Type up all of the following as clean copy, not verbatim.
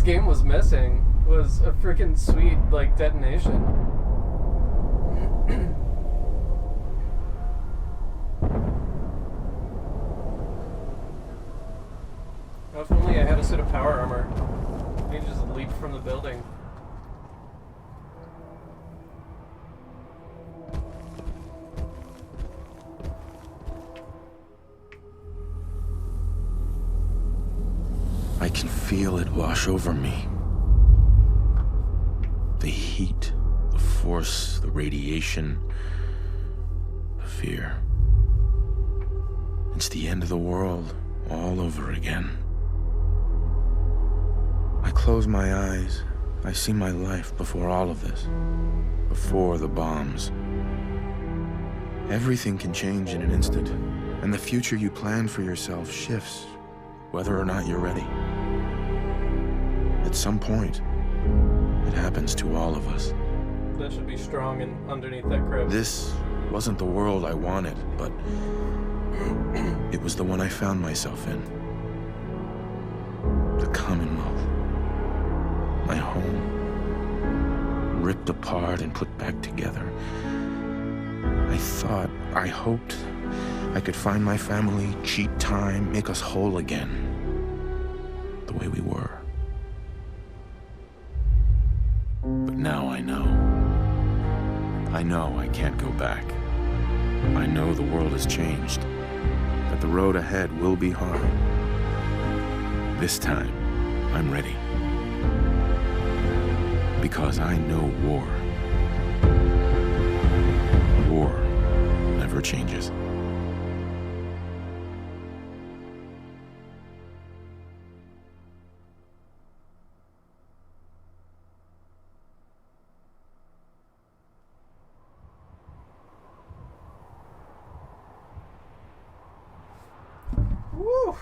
game was missing was a freaking sweet, like, detonation. If only I had a suit of power armor. I could just leap from the building. I can feel it wash over me. The heat, the force, the radiation, the fear. It's the end of the world all over again. I close my eyes. I see my life before all of this. Before the bombs. Everything can change in an instant, and the future you plan for yourself shifts, whether or not you're ready. At some point, it happens to all of us. That should be strong and underneath that crib. This wasn't the world I wanted, but it was the one I found myself in. The Commonwealth. My home. Ripped apart and put back together. I hoped I could find my family, cheat time, make us whole again. The way we were. But now I know. I know I can't go back. I know the world has changed. That the road ahead will be hard. This time, I'm ready. Because I know war. War never changes. Woo!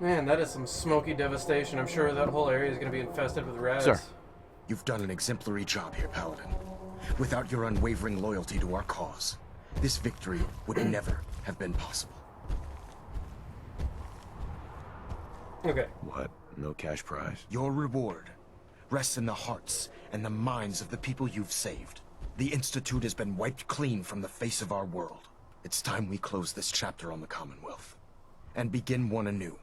Man, that is some smoky devastation. I'm sure that whole area is going to be infested with rats. Sir, you've done an exemplary job here, Paladin. Without your unwavering loyalty to our cause, this victory would never have been possible. Okay. What? No cash prize? Your reward rests in the hearts and the minds of the people you've saved. The Institute has been wiped clean from the face of our world. It's time we close this chapter on the Commonwealth and begin one anew.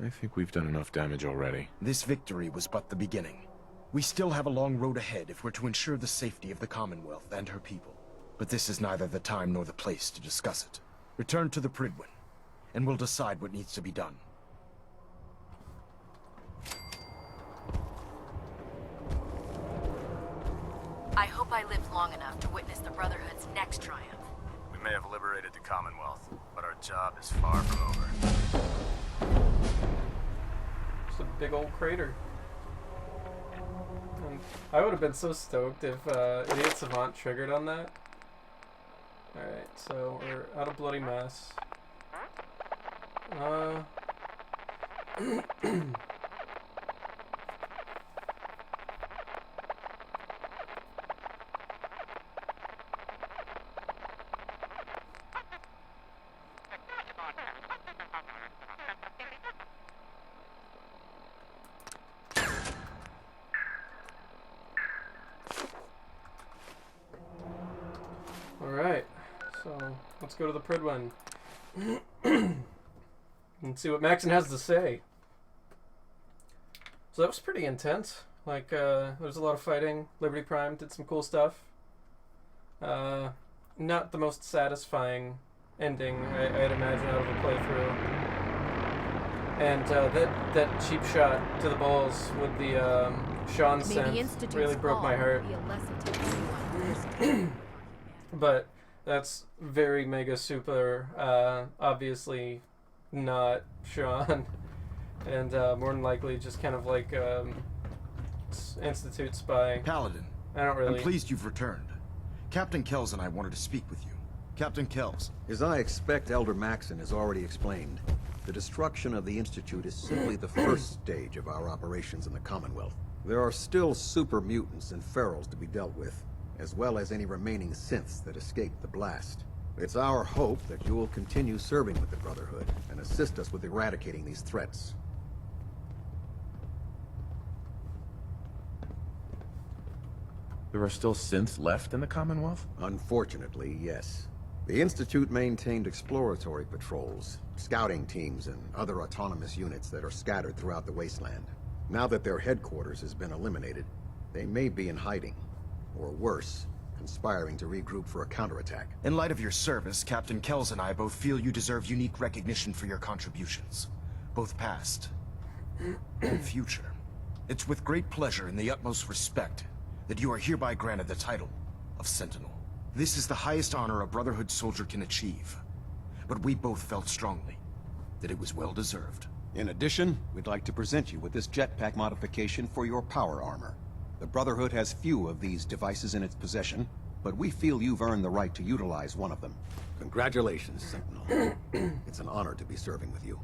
I think we've done enough damage already. This victory was but the beginning. We still have a long road ahead if we're to ensure the safety of the Commonwealth and her people. But this is neither the time nor the place to discuss it. Return to the Prydwen, and we'll decide what needs to be done. I hope I live long enough to witness the Brotherhood's next triumph. We may have liberated the Commonwealth, but our job is far from over. Just a big old crater. And I would have been so stoked if Idiot Savant triggered on that. Alright, so we're out of bloody mess. Alright, so let's go to the Prydwen and see what Maxon has to say. So that was pretty intense. Like, there was a lot of fighting. Liberty Prime did some cool stuff. Not the most satisfying ending I'd imagine out of a playthrough. And that cheap shot to the balls with the Sean synth really broke my heart. But that's very mega super obviously not Sean, and more than likely just kind of like Institute spy. Paladin, I don't really. I'm pleased you've returned. Captain Kells and I wanted to speak with you. Captain Kells. As I expect Elder Maxon has already explained, the destruction of the Institute is simply the first stage of our operations in the Commonwealth. There are still super mutants and ferals to be dealt with, as well as any remaining synths that escaped the blast. It's our hope that you will continue serving with the Brotherhood and assist us with eradicating these threats. There are still synths left in the Commonwealth? Unfortunately, yes. The Institute maintained exploratory patrols, scouting teams, and other autonomous units that are scattered throughout the wasteland. Now that their headquarters has been eliminated, they may be in hiding, or worse, conspiring to regroup for a counterattack. In light of your service, Captain Kells and I both feel you deserve unique recognition for your contributions, both past and future. It's with great pleasure and the utmost respect that you are hereby granted the title of Sentinel. This is the highest honor a Brotherhood soldier can achieve, but we both felt strongly that it was well deserved. In addition, we'd like to present you with this jetpack modification for your power armor. The Brotherhood has few of these devices in its possession, but we feel you've earned the right to utilize one of them. Congratulations, Sentinel. It's an honor to be serving with you.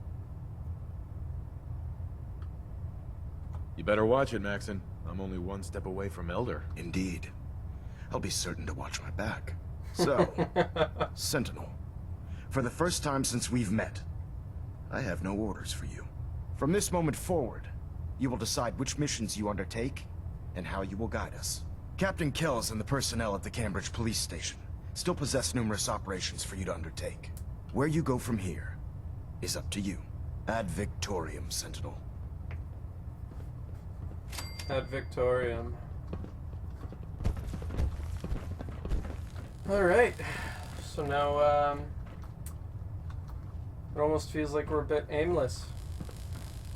You better watch it, Maxon. I'm only one step away from Elder. Indeed. I'll be certain to watch my back. So, Sentinel, for the first time since we've met, I have no orders for you. From this moment forward, you will decide which missions you undertake and how you will guide us. Captain Kells and the personnel at the Cambridge police station still possess numerous operations for you to undertake. Where you go from here is up to you. Ad Victoriam, Sentinel. Ad Victoriam. Alright. So now, it almost feels like we're a bit aimless.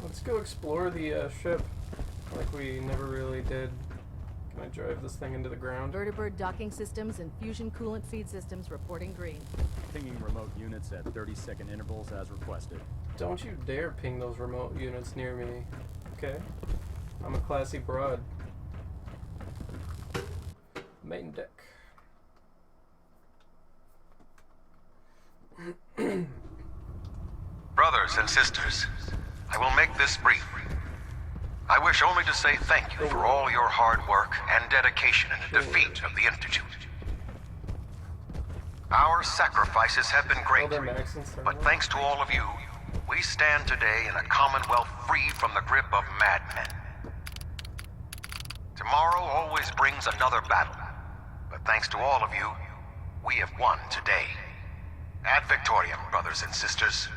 Let's go explore the ship, like we never really did. Can I drive this thing into the ground? Vertibird docking systems and fusion coolant feed systems reporting green. Pinging remote units at 30-second intervals as requested. Don't you dare ping those remote units near me, okay? I'm a classy broad. Main deck. Brothers and sisters, I will make this brief. I wish only to say thank you for all your hard work and dedication in the defeat of the Institute. Our sacrifices have been great, but thanks to all of you, we stand today in a Commonwealth free from the grip of madmen. Tomorrow always brings another battle, but thanks to all of you, we have won today. Ad Victoriam, brothers and sisters.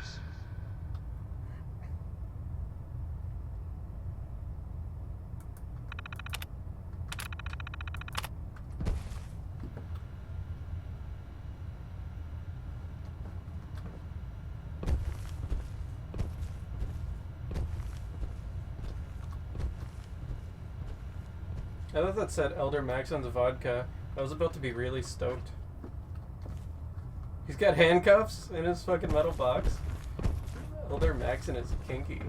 I thought that said Elder Maxon's vodka. I was about to be really stoked. He's got handcuffs in his fucking metal box. Elder Maxon is kinky.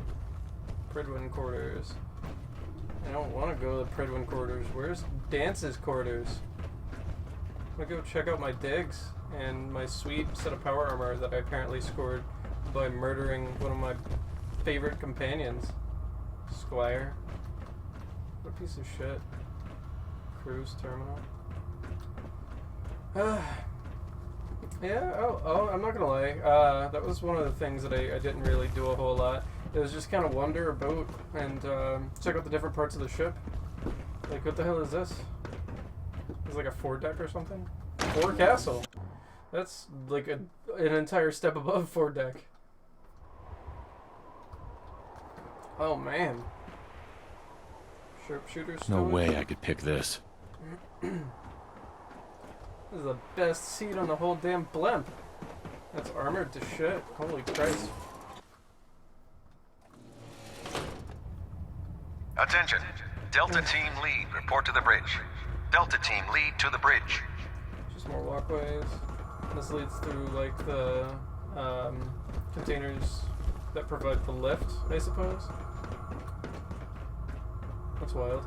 Pridwin quarters. I don't want to go to the Pridwin quarters. Where's Dance's quarters? I'm gonna go check out my digs and my sweet set of power armor that I apparently scored by murdering one of my favorite companions. Squire. What a piece of shit. Cruise terminal. Yeah, oh, I'm not gonna lie. That was one of the things that I didn't really do a whole lot. It was just kind of wander about and check out the different parts of the ship. Like, what the hell is this? It's like a foredeck or something? Forecastle. That's like an entire step above foredeck. Oh man. Sharpshooter. No way I could pick this. This is the best seat on the whole damn blimp. That's armored to shit. Holy Christ. Attention. Delta Team Lead, report to the bridge. Delta Team Lead to the bridge. Just more walkways. This leads through, like, the containers that provide the lift, I suppose. That's wild.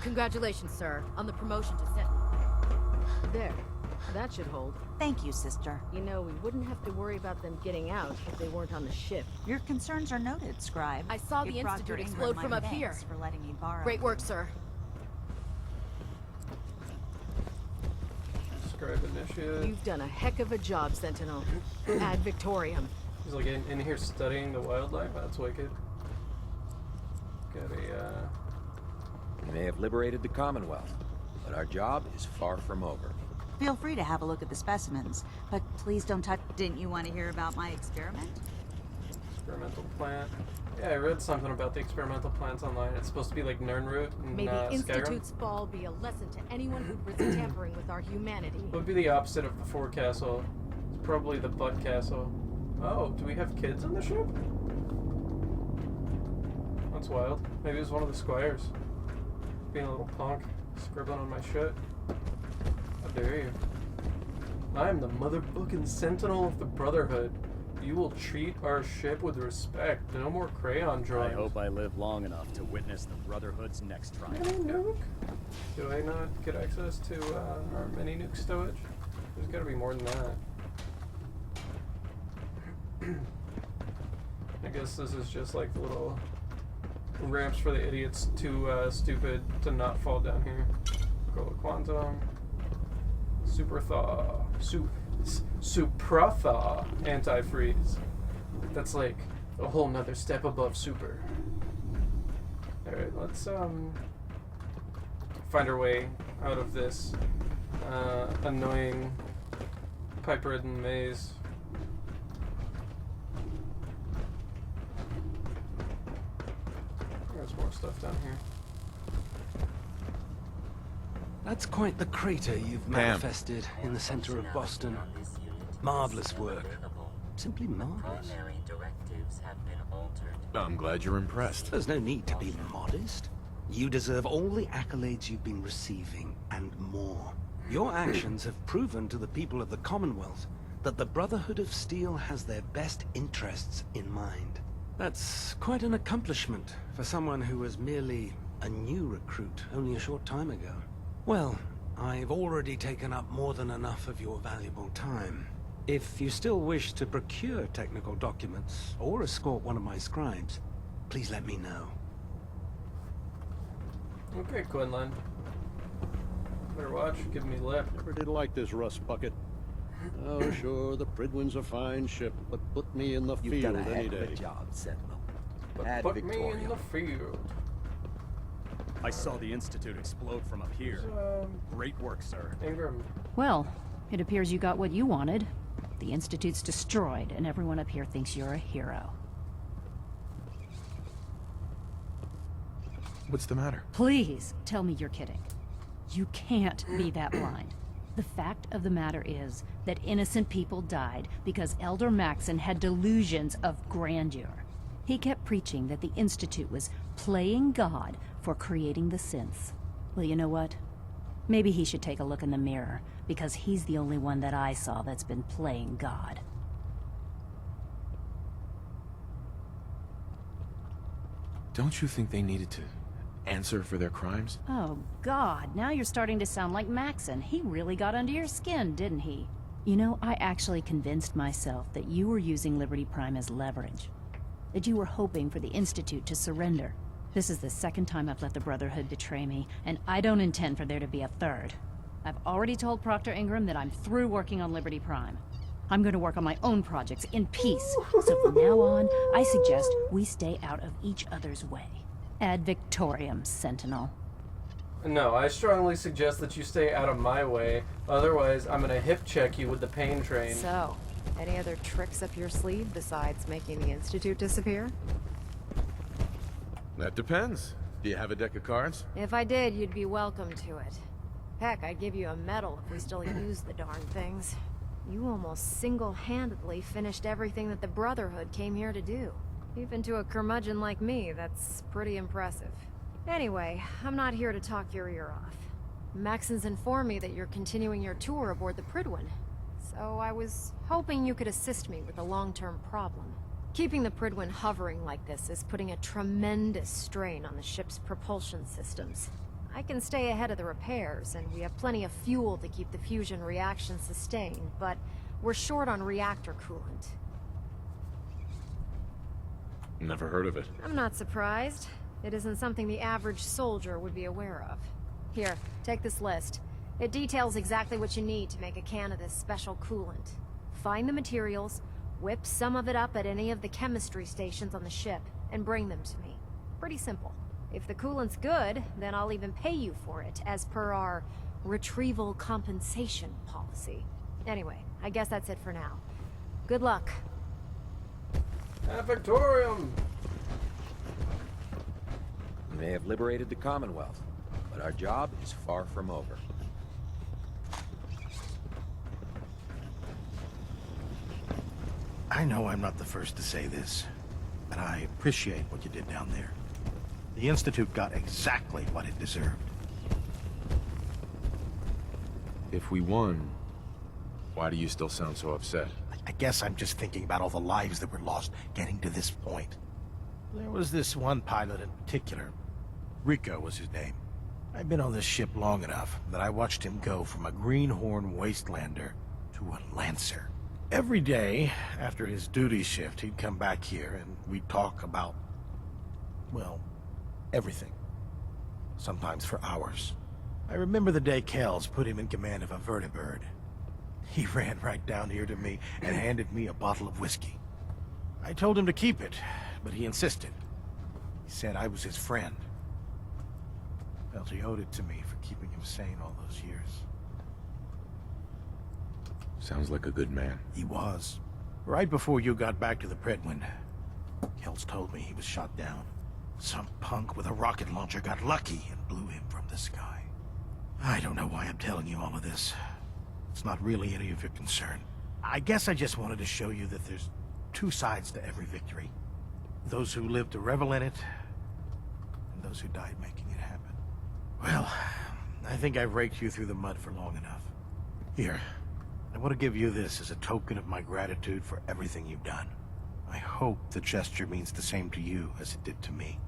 Congratulations, sir, on the promotion to Sentinel. There. That should hold. Thank you, sister. You know, we wouldn't have to worry about them getting out if they weren't on the ship. Your concerns are noted, Scribe. I saw the Institute explode from up here. For letting me borrow. Great work, sir. Scribe initiate. You've done a heck of a job, Sentinel. Ad Victoriam. He's like in here studying the wildlife. That's wicked. Got a, We may have liberated the Commonwealth, but our job is far from over. Feel free to have a look at the specimens, but please don't touch. Didn't you want to hear about my experiment? experimental plant. Yeah, I read something about the experimental plants online. It's supposed to be like Nirnroot in May the Skyrim. Institute's fall be a lesson to anyone who risks tampering with our humanity. It would be the opposite of the forecastle. It's probably the butt castle. Oh, do we have kids on the ship? That's wild. Maybe it was one of the squires. Being a little punk. Scribbling on my shit. How dare you. I am the motherfucking sentinel of the Brotherhood. You will treat our ship with respect. No more crayon drawings. I hope I live long enough to witness the Brotherhood's next triumph. Mini nuke? Do I not get access to our mini nuke stowage? There's gotta be more than that. I guess this is just like the little ramps for the idiots too stupid to not fall down here. Go to Quantum. Super thaw. Supra thaw antifreeze. That's like a whole nother step above super. Alright, let's find our way out of this annoying pipe-ridden maze. There's more stuff down here. That's quite the crater you've manifested in the center of Boston. Marvelous work. Simply marvelous. I'm glad you're impressed. There's no need to be modest. You deserve all the accolades you've been receiving, and more. Your actions have proven to the people of the Commonwealth that the Brotherhood of Steel has their best interests in mind. That's quite an accomplishment for someone who was merely a new recruit only a short time ago. Well, I've already taken up more than enough of your valuable time. If you still wish to procure technical documents or escort one of my scribes, please let me know. Okay, Quinlan. Better watch, give me lip. Never did like this rust bucket. Oh, sure, the Pridwin's a fine ship, but put me in the You've field done a any heck of a day. job, Sentinel. But put me in the field. I saw the Institute explode from up here. Great work, sir. Ingram. Well, it appears you got what you wanted. The Institute's destroyed, and everyone up here thinks you're a hero. What's the matter? Please, tell me you're kidding. You can't be that blind. The fact of the matter is that innocent people died because Elder Maxon had delusions of grandeur. He kept preaching that the Institute was playing God for creating the synths. Well, you know what? Maybe he should take a look in the mirror, because he's the only one that I saw that's been playing God. Don't you think they needed to answer for their crimes? Oh, God, now you're starting to sound like Maxon. He really got under your skin, didn't he? You know, I actually convinced myself that you were using Liberty Prime as leverage. That you were hoping for the Institute to surrender. This is the second time I've let the Brotherhood betray me, and I don't intend for there to be a third. I've already told Proctor Ingram that I'm through working on Liberty Prime. I'm going to work on my own projects in peace, so from now on, I suggest we stay out of each other's way. Ad Victoriam, Sentinel. No, I strongly suggest that you stay out of my way. Otherwise, I'm gonna hip check you with the pain train. So, any other tricks up your sleeve besides making the Institute disappear? That depends. Do you have a deck of cards? If I did, you'd be welcome to it. Heck, I'd give you a medal if we still use the darn things. You almost single-handedly finished everything that the Brotherhood came here to do. Even to a curmudgeon like me, that's pretty impressive. Anyway, I'm not here to talk your ear off. Maxon's informed me that you're continuing your tour aboard the Pridwin. So I was hoping you could assist me with a long-term problem. Keeping the Pridwin hovering like this is putting a tremendous strain on the ship's propulsion systems. I can stay ahead of the repairs, and we have plenty of fuel to keep the fusion reaction sustained, but we're short on reactor coolant. Never heard of it. I'm not surprised. It isn't something the average soldier would be aware of. Here, take this list. It details exactly what you need to make a can of this special coolant. Find the materials, whip some of it up at any of the chemistry stations on the ship, and bring them to me. Pretty simple. If the coolant's good, then I'll even pay you for it, as per our retrieval compensation policy. Anyway, I guess that's it for now. Good luck. Ep41! We may have liberated the Commonwealth, but our job is far from over. I know I'm not the first to say this, but I appreciate what you did down there. The Institute got exactly what it deserved. If we won, why do you still sound so upset? I guess I'm just thinking about all the lives that were lost getting to this point. There was this one pilot in particular. Rico was his name. I've been on this ship long enough that I watched him go from a greenhorn wastelander to a Lancer. Every day, after his duty shift, he'd come back here and we'd talk about, well, everything. Sometimes for hours. I remember the day Kells put him in command of a vertibird. He ran right down here to me and handed me a bottle of whiskey. I told him to keep it, but he insisted. He said I was his friend. Felt he owed it to me for keeping him sane all those years. Sounds like a good man. He was. Right before you got back to the Predwin, Kells told me he was shot down. Some punk with a rocket launcher got lucky and blew him from the sky. I don't know why I'm telling you all of this. It's not really any of your concern. I guess I just wanted to show you that there's two sides to every victory. Those who live to revel in it, and those who died making it happen. Well, I think I've raked you through the mud for long enough. Here, I want to give you this as a token of my gratitude for everything you've done. I hope the gesture means the same to you as it did to me.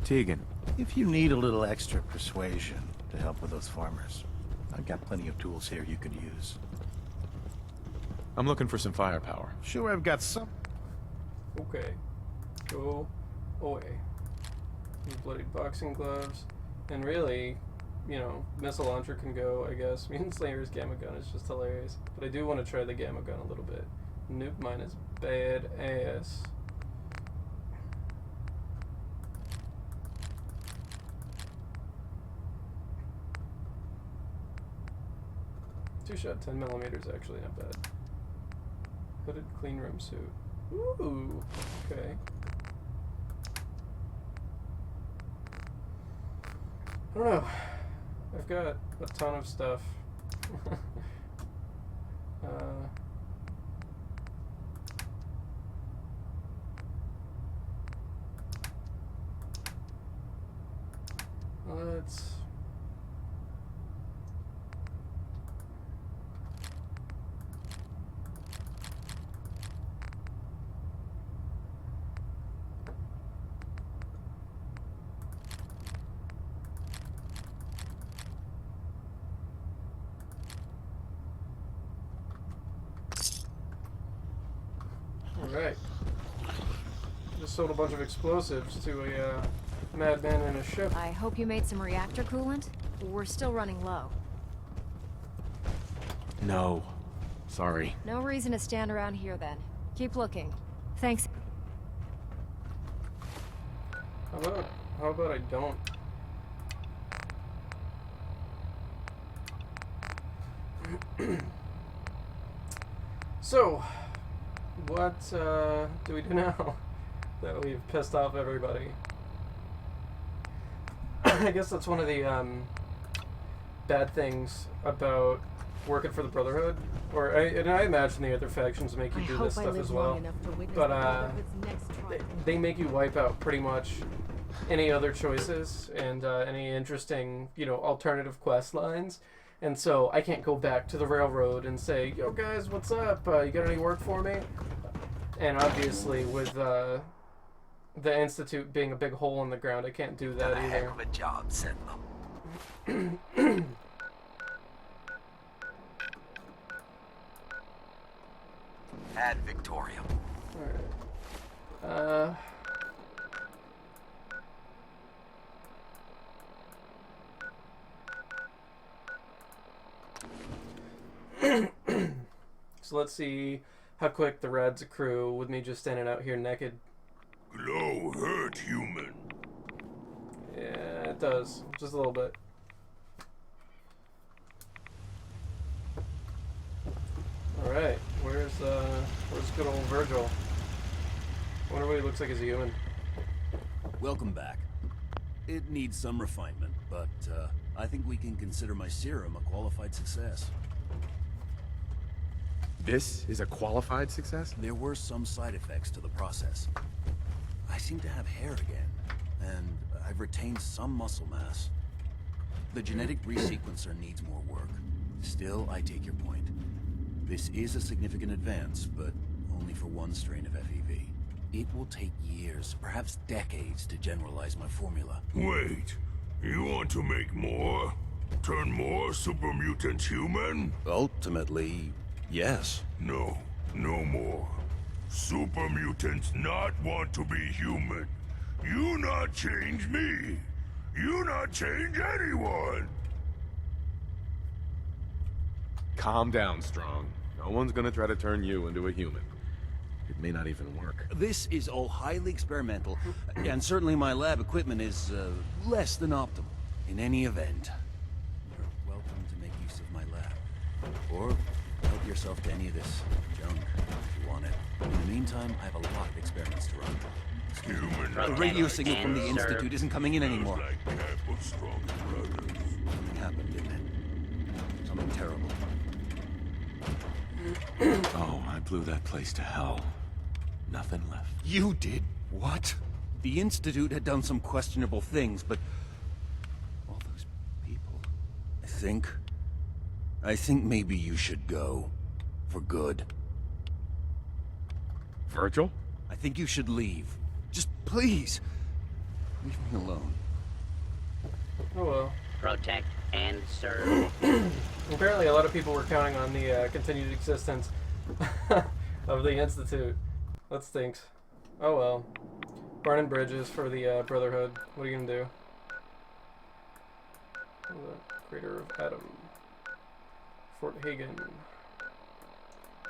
Tegan. If you need a little extra persuasion to help with those farmers, I've got plenty of tools here you could use. I'm looking for some firepower. Sure, I've got some. Okay. Go away. These bloody boxing gloves. And really, you know, missile launcher can go, I guess. Me and Slayer's gamma gun is just hilarious. But I do want to try the gamma gun a little bit. Nuke mine is bad ass. Two-shot 10 millimeters actually not bad. Hooded clean room suit. Ooh, okay. I don't know. I've got a ton of stuff. Let's... Alright. Just sold a bunch of explosives to a madman in a ship. I hope you made some reactor coolant. We're still running low. No. Sorry. No reason to stand around here then. Keep looking. Thanks. How about I don't? So, what do we do now that we've pissed off everybody? I guess that's one of the bad things about working for the Brotherhood, or I imagine the other factions make you do this stuff as well. But they make you wipe out pretty much any other choices and any interesting, you know, alternative quest lines. And so I can't go back to the railroad and say, "Yo guys, what's up? You got any work for me?" And obviously, with the Institute being a big hole in the ground, I can't do that either. Heck of a job, Sentinel. Ad Victorium. Alright. So let's see how quick the rads accrue with me just standing out here naked. Glow hurt human. Yeah, it does. Just a little bit. Alright, where's good old Virgil? I wonder what he looks like as a human. Welcome back. It needs some refinement, but I think we can consider my serum a qualified success. This is a qualified success? There were some side effects to the process. I seem to have hair again, and I've retained some muscle mass. The genetic resequencer needs more work. Still, I take your point. This is a significant advance, but only for one strain of FEV. It will take years, perhaps decades, to generalize my formula. Wait, you want to make more? Turn more super mutants human? Ultimately, yes. No, no more. Super mutants not want to be human. You not change me. You not change anyone. Calm down, Strong. No one's gonna try to turn you into a human. It may not even work. This is all highly experimental, and certainly my lab equipment is less than optimal. In any event, you're welcome to make use of my lab. Or help yourself to any of this junk if you want it. In the meantime, I have a lot of experiments to run. The radio signal from the Institute isn't coming in anymore. Something happened, didn't it? Something terrible. Oh, I blew that place to hell. Nothing left. You did? What? The Institute had done some questionable things, but all those people... I think maybe you should go. For good. Virgil? I think you should leave. Just please, leave me alone. Oh well. Protect and serve. Apparently a lot of people were counting on the continued existence of the Institute. That stinks. Oh well. Burning bridges for the Brotherhood. What are you gonna do? The crater of Adam. Fort Hagen.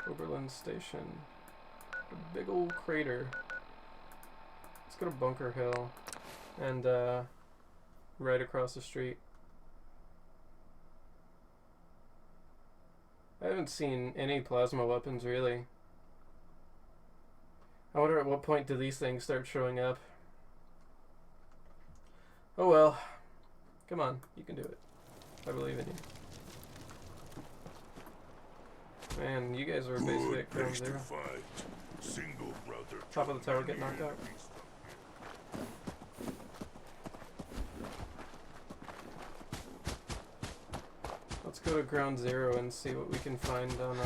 Oberlin Station. A big old crater. Let's go to Bunker Hill. And right across the street. I haven't seen any plasma weapons, really. I wonder at what point do these things start showing up. Oh well. Come on, you can do it. I believe in you. Man, you guys are basically at ground zero. Top of the tower get knocked out. Let's go to ground zero and see what we can find on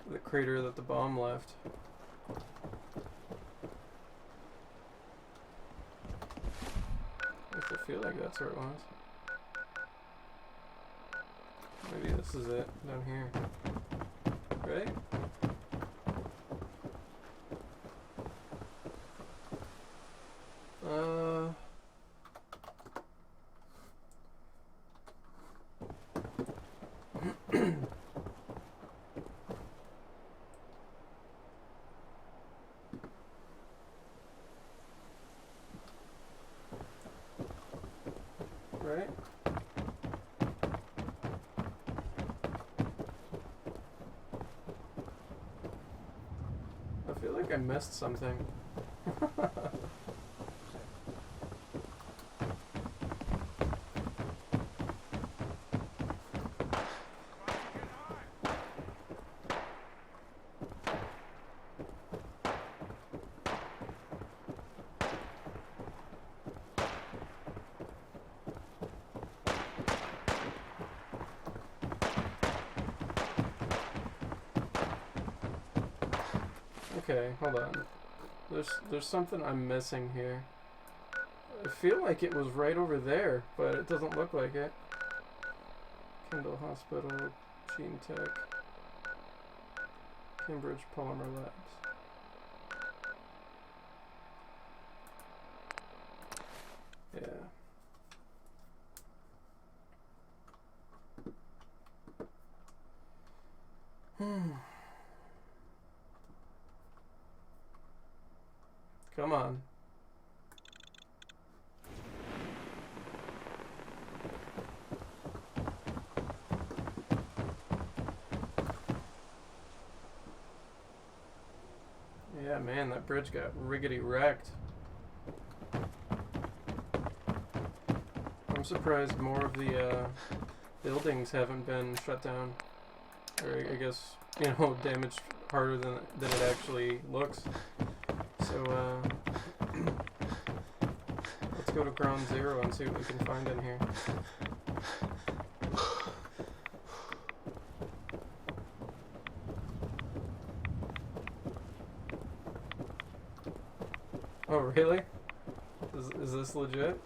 the crater that the bomb left. I feel like that's where it was. Maybe this is it, down here. Right? Right? I feel like I missed something. Okay, hold on. There's something I'm missing here. I feel like it was right over there, but it doesn't look like it. Kendall Hospital, Gene Tech, Cambridge Polymer Labs. Yeah. on. Yeah, man, that bridge got riggedy wrecked. I'm surprised more of the buildings haven't been shut down. Or I guess, you know, damaged harder than it actually looks. So, let's go to ground zero and see what we can find in here. Oh, really? Is this legit?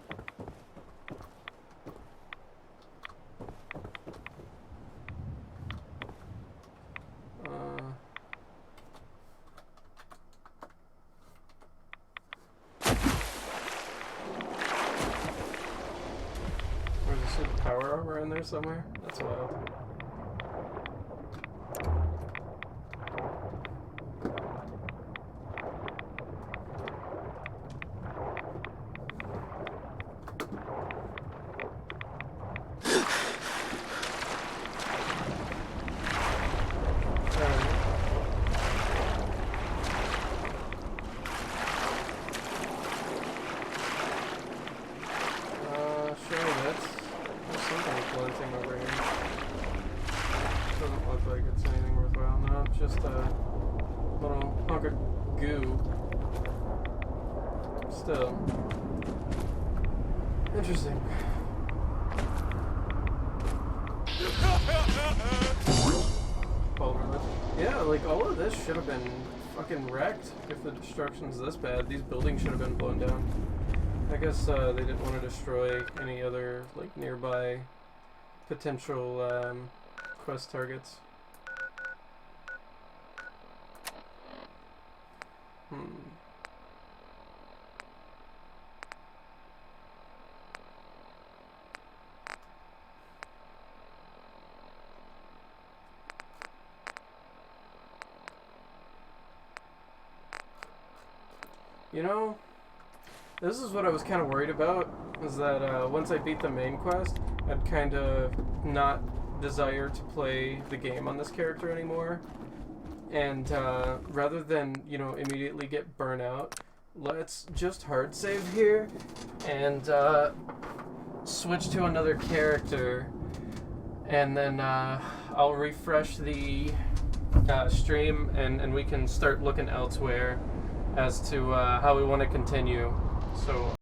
Where's the power armor in there somewhere? That's wild. Interesting. Yeah, like all of this should have been fucking wrecked if the destruction's this bad. These buildings should have been blown down. I guess they didn't want to destroy any other like nearby potential quest targets. You know, this is what I was kind of worried about, is that once I beat the main quest, I'd kind of not desire to play the game on this character anymore. And rather than, you know, immediately get burnt out, let's just hard save here and switch to another character. And then I'll refresh the stream and we can start looking elsewhere as to how we want to continue. So